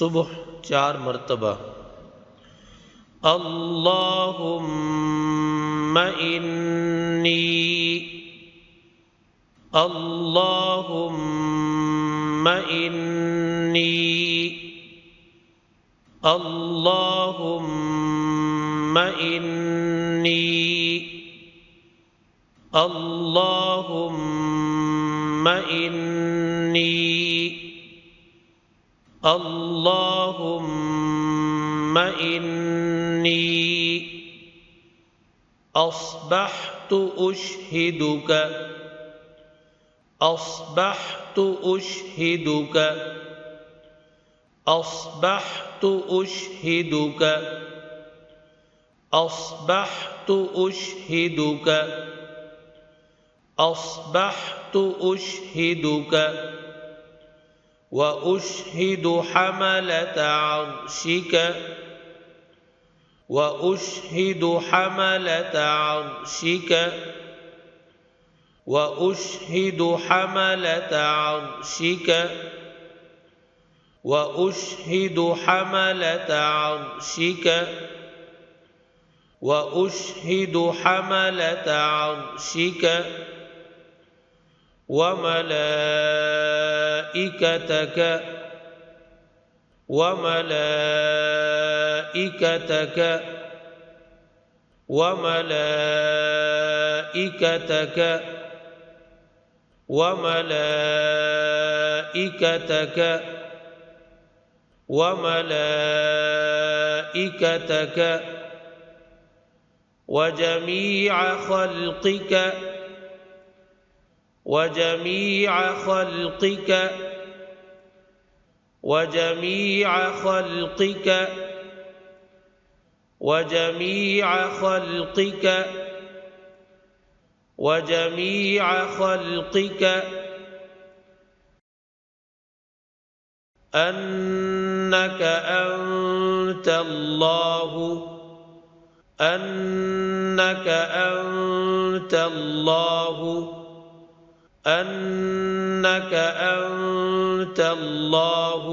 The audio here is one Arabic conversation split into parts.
सुबह 4 मरतबा अल्लाहुम्मा इन्नी अल्लाहुम्मा इन्नी अल्लाहुम्मा इन्नी अल्लाहुम्मा इन्नी अल्लाहुम्मा इन्नी अस्बहतु उश्हिदुक अस्बहतु उश्हिदुक अस्बहतु उश्हिदुक अस्बहतु उश्हिदुक अस्बहतु उश्हिदुक وأشهد حملة عرشك وأشهد حملة عرشك وأشهد حملة عرشك وأشهد حملة عرشك وأشهد حملة عرشك وملائكتك وملائكتك وملائكتك وملائكتك وملائكتك وجميع خلقك وجميع خلقك وجميع خلقك وجميع خلقك وجميع خلقك أنك أنت الله أنك أنت الله أنك أنت الله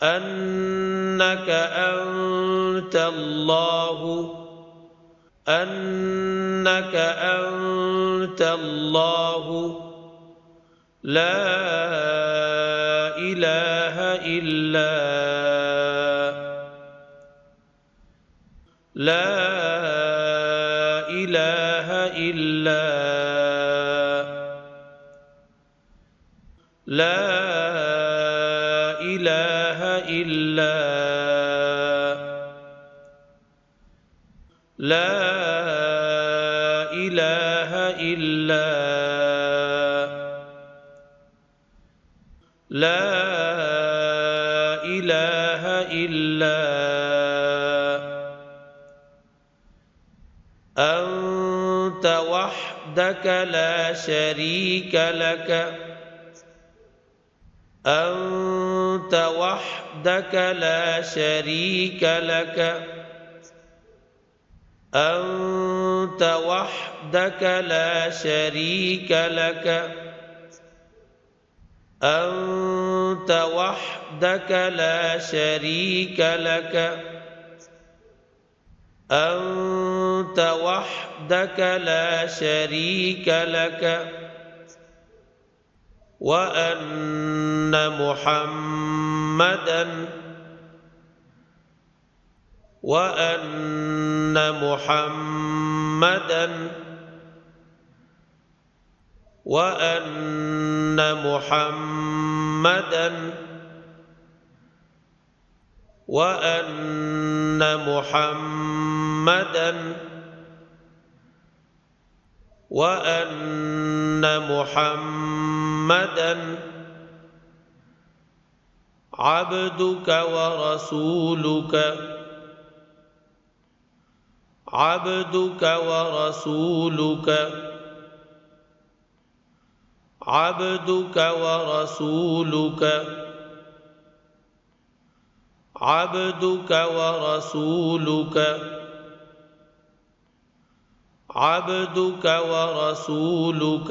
أنك أنت الله أنك أنت الله لا إله إلا لا إله إلا لا إله إلا لا إله إلا لا إله إلا أنت وحدك لا شريك لك أنت وحدك لا شريك لك أنت وحدك لا شريك لك أنت وحدك لا شريك لك أنت وحدك لا شريك لك وأن محمدًا وأن محمدًا وأن محمدًا وأن محمدًا وأن محمدًا عبدك ورسولك عبدك ورسولك عبدك ورسولك عبدك ورسولك عبدك ورسولك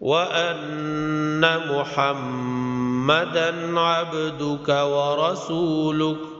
وأن محمدا عبدك ورسولك